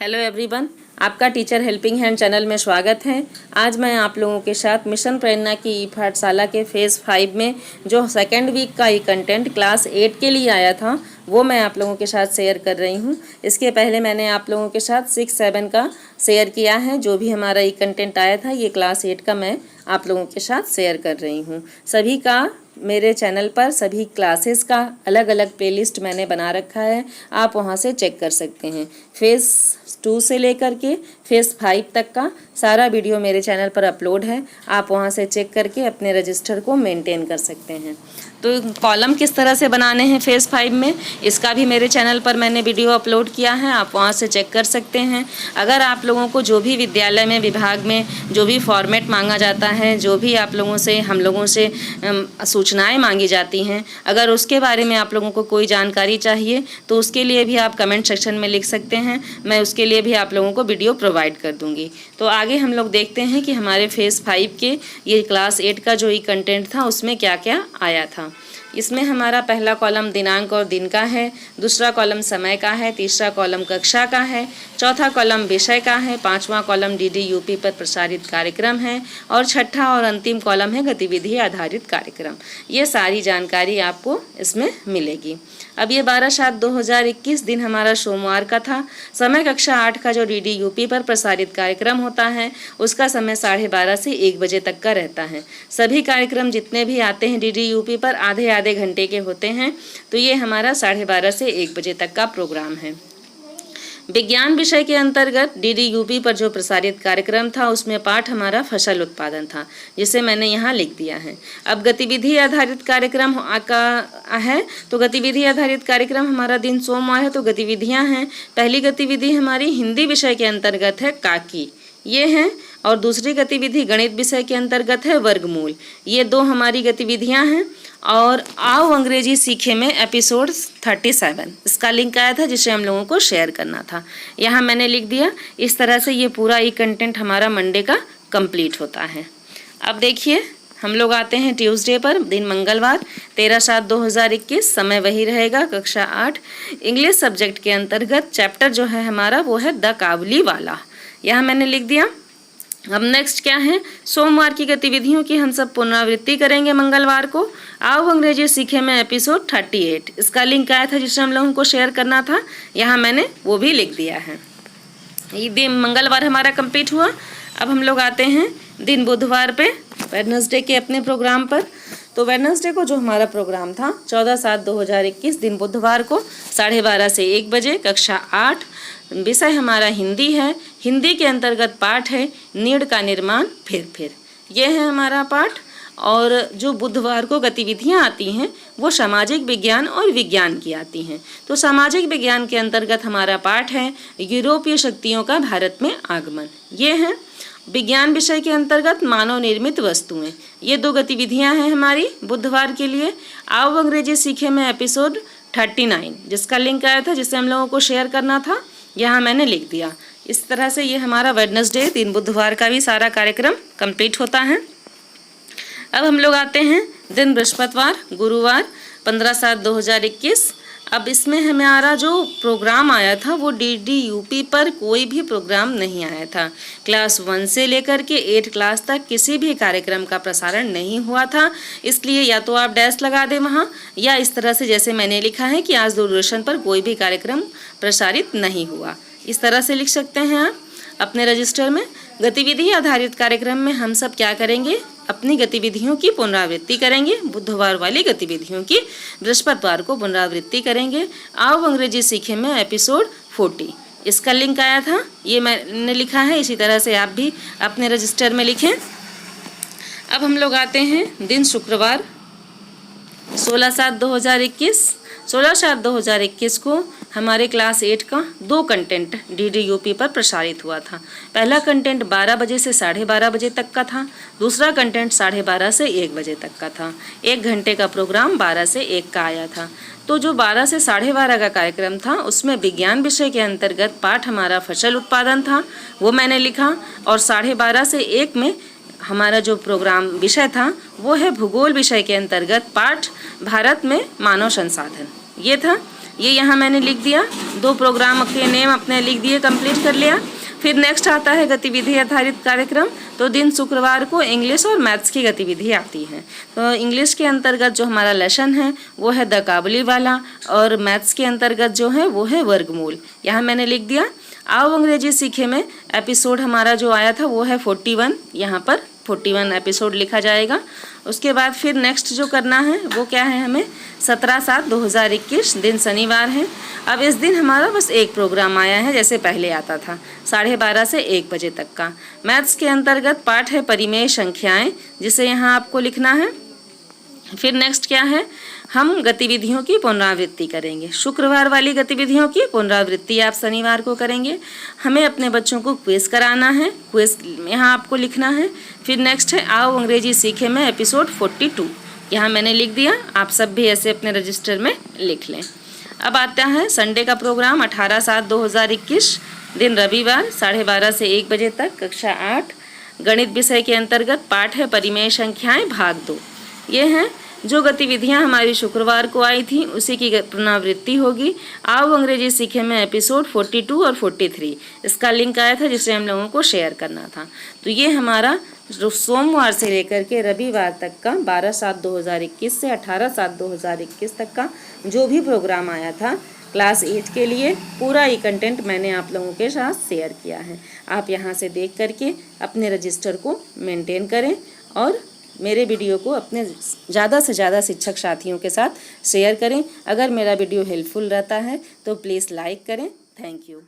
Hello everyone, आपका teacher helping hand channel में स्वागत है। आज मैं आप लोगों के साथ मिशन प्रेरणा की ई पाठशाला के फेज़ 5 में जो सेकेंड वीक का ई कंटेंट क्लास 8 के लिए आया था वो मैं आप लोगों के साथ शेयर कर रही हूँ। इसके पहले मैंने आप लोगों के साथ 6, 7 का शेयर किया है। जो भी हमारा ई कंटेंट आया था ये क्लास 8 का मैं आप लोगों के साथ शेयर कर रही हूँ। सभी का मेरे चैनल पर सभी क्लासेस का अलग अलग प्लेलिस्ट मैंने बना रखा है, आप वहाँ से चेक कर सकते हैं। फेज़ 2 से लेकर के फेज़ 5 तक का सारा वीडियो मेरे चैनल पर अपलोड है, आप वहाँ से चेक करके अपने रजिस्टर को मेंटेन कर सकते हैं। तो कॉलम किस तरह से बनाने हैं फेज़ 5 में, इसका भी मेरे चैनल पर मैंने वीडियो अपलोड किया है, आप वहाँ से चेक कर सकते हैं। अगर आप लोगों को जो भी विद्यालय में विभाग में जो भी फॉर्मेट मांगा जाता है, जो भी आप लोगों से हम लोगों से सूचनाएं मांगी जाती हैं, अगर उसके बारे में आप लोगों को कोई जानकारी चाहिए तो उसके लिए भी आप कमेंट सेक्शन में लिख सकते हैं, मैं उसके लिए भी आप लोगों को वीडियो प्रोवाइड कर दूंगी। तो आगे हम लोग देखते हैं कि हमारे फेज़ 5 के ये क्लास 8 का जो ई कंटेंट था उसमें क्या क्या आया था। इसमें हमारा पहला कॉलम दिनांक और दिन का है, दूसरा कॉलम समय का है, तीसरा कॉलम कक्षा का है, चौथा कॉलम विषय का है, पांचवा कॉलम DDUP पर प्रसारित कार्यक्रम है और छठा और अंतिम कॉलम है गतिविधि आधारित कार्यक्रम। ये सारी जानकारी आपको इसमें मिलेगी। अब ये 12/7/2021 दिन हमारा सोमवार का था। समय कक्षा 8 का जो DDUP पर प्रसारित कार्यक्रम होता है उसका समय 12:30 से 1 बजे तक का रहता है। सभी कार्यक्रम जितने भी आते हैं DDUP पर आधे आधे घंटे के होते हैं, तो ये हमारा 12:30 से 1 बजे तक का प्रोग्राम है। विज्ञान विषय के अंतर्गत DDUP पर जो प्रसारित कार्यक्रम था उसमें पाठ हमारा फसल उत्पादन था, जिसे मैंने यहाँ लिख दिया है। अब गतिविधि आधारित कार्यक्रम का है, तो गतिविधि आधारित कार्यक्रम हमारा दिन सोमवार है, तो गतिविधियाँ हैं। पहली गतिविधि हमारी हिंदी विषय के अंतर्गत है काकी, ये हैं, और दूसरी गतिविधि गणित विषय के अंतर्गत है वर्गमूल। ये दो हमारी गतिविधियां हैं। और आओ अंग्रेजी सीखे में एपिसोड 37 इसका लिंक आया था जिसे हम लोगों को शेयर करना था, यहाँ मैंने लिख दिया। इस तरह से ये पूरा ई कंटेंट हमारा मंडे का कंप्लीट होता है। अब देखिए हम लोग आते हैं ट्यूसडे पर, दिन मंगलवार 13/7/2021, समय वही रहेगा कक्षा 8। इंग्लिश सब्जेक्ट के अंतर्गत चैप्टर जो है हमारा वो है द काबुली वाला, यहाँ मैंने लिख दिया। अब नेक्स्ट क्या है, सोमवार की गतिविधियों की हम सब पुनरावृत्ति करेंगे मंगलवार को। आओ अंग्रेजी सीखे में एपिसोड 38 इसका लिंक आया था जिसे हम लोगों को शेयर करना था, यहाँ मैंने वो भी लिख दिया है। ये दिन मंगलवार हमारा कंप्लीट हुआ। अब हम लोग आते हैं दिन बुधवार पे, वेडनेसडे के अपने प्रोग्राम पर। तो वेडनेसडे को जो हमारा प्रोग्राम था 14/7/2021 दिन बुधवार को 12:30 से 1 बजे, कक्षा 8, विषय हमारा हिंदी है। हिंदी के अंतर्गत पाठ है नीड़ का निर्माण फिर। ये है हमारा पाठ। और जो बुधवार को गतिविधियां आती हैं वो सामाजिक विज्ञान और विज्ञान की आती हैं। तो सामाजिक विज्ञान के अंतर्गत हमारा पाठ है यूरोपीय शक्तियों का भारत में आगमन। ये है विज्ञान विषय के अंतर्गत मानव निर्मित वस्तुएं। ये दो गतिविधियां हैं हमारी बुधवार के लिए। आओ अंग्रेजी सीखे में एपिसोड 39 जिसका लिंक आया था जिसे हम लोगों को शेयर करना था, यहाँ मैंने लिख दिया। इस तरह से ये हमारा वेडनेसडे दिन बुधवार का भी सारा कार्यक्रम कंप्लीट होता है। अब हम लोग आते हैं दिन बृहस्पतिवार गुरुवार 15/7/2021। अब इसमें हमारा जो प्रोग्राम आया था वो DDUP पर कोई भी प्रोग्राम नहीं आया था। क्लास 1 से लेकर के 8 क्लास तक किसी भी कार्यक्रम का प्रसारण नहीं हुआ था, इसलिए या तो आप डैश लगा दें वहाँ, या इस तरह से जैसे मैंने लिखा है कि आज दूरदर्शन पर कोई भी कार्यक्रम प्रसारित नहीं हुआ, इस तरह से लिख सकते हैं आप अपने रजिस्टर में। गतिविधि आधारित कार्यक्रम में हम सब क्या करेंगे, अपनी गतिविधियों की पुनरावृत्ति करेंगे। बुधवार वाली गतिविधियों की बृहस्पतिवार को पुनरावृत्ति करेंगे। आओ अंग्रेजी सीखे में एपिसोड 40 इसका लिंक आया था, ये मैंने लिखा है, इसी तरह से आप भी अपने रजिस्टर में लिखें। अब हम लोग आते हैं दिन शुक्रवार 16/7/2021। 16/7/2021 को हमारे क्लास 8 का 2 कंटेंट DDUP पर प्रसारित हुआ था। पहला कंटेंट 12 बजे से 12:30 बजे तक का था, दूसरा कंटेंट 12:30 से 1 बजे तक का था। 1 घंटे का प्रोग्राम 12 से 1 का आया था। तो जो 12 से 12:30 का कार्यक्रम था उसमें विज्ञान विषय के अंतर्गत पाठ हमारा फसल उत्पादन था, वो मैंने लिखा। और 12:30 से 1 में हमारा जो प्रोग्राम विषय था वो है भूगोल विषय के अंतर्गत पाठ भारत में मानव संसाधन, ये था। ये यहाँ मैंने लिख दिया, 2 प्रोग्राम के नेम अपने लिख दिए, कंप्लीट कर लिया। फिर नेक्स्ट आता है गतिविधि आधारित कार्यक्रम। तो दिन शुक्रवार को इंग्लिश और मैथ्स की गतिविधि आती है। तो इंग्लिश के अंतर्गत जो हमारा लेसन है वो है द काबुली वाला, और मैथ्स के अंतर्गत जो है वो है वर्गमूल। यहाँ मैंने लिख दिया। आओ अंग्रेजी सीखे में एपिसोड हमारा जो आया था वो है 41, यहाँ पर 41 एपिसोड लिखा जाएगा। उसके बाद फिर नेक्स्ट जो करना है वो क्या है, हमें 17/7/2021 दिन शनिवार है। अब इस दिन हमारा बस एक प्रोग्राम आया है, जैसे पहले आता था 12:30 से 1 बजे तक का। मैथ्स के अंतर्गत पाठ है परिमेय संख्याएं, जिसे यहाँ आपको लिखना है। फिर नेक्स्ट क्या है, हम गतिविधियों की पुनरावृत्ति करेंगे। शुक्रवार वाली गतिविधियों की पुनरावृत्ति आप शनिवार को करेंगे। हमें अपने बच्चों को क्विज कराना है, क्विज यहाँ आपको लिखना है। फिर नेक्स्ट है आओ अंग्रेजी सीखे में एपिसोड 42, यहाँ मैंने लिख दिया। आप सब भी ऐसे अपने रजिस्टर में लिख लें। अब आता है संडे का प्रोग्राम 18/7/2021 दिन रविवार 12:30 से 1 बजे तक, कक्षा 8 गणित विषय के अंतर्गत पाठ है परिमेय संख्याएं भाग 2। ये हैं जो गतिविधियां हमारी शुक्रवार को आई थी, उसी की पुनरावृत्ति होगी। आओ अंग्रेजी सीखे में एपिसोड 42 और 43, इसका लिंक आया था जिसे हम लोगों को शेयर करना था। तो ये हमारा सोमवार से लेकर के रविवार तक का 12/7/2021 से 18/7/2021 तक का जो भी प्रोग्राम आया था क्लास 8 के लिए, पूरा ये कंटेंट मैंने आप लोगों के साथ शेयर किया है। आप यहाँ से देख करके अपने रजिस्टर को मेंटेन करें और मेरे वीडियो को अपने ज़्यादा से ज़्यादा शिक्षक साथियों के साथ शेयर करें। अगर मेरा वीडियो हेल्पफुल रहता है तो प्लीज़ लाइक करें। Thank you.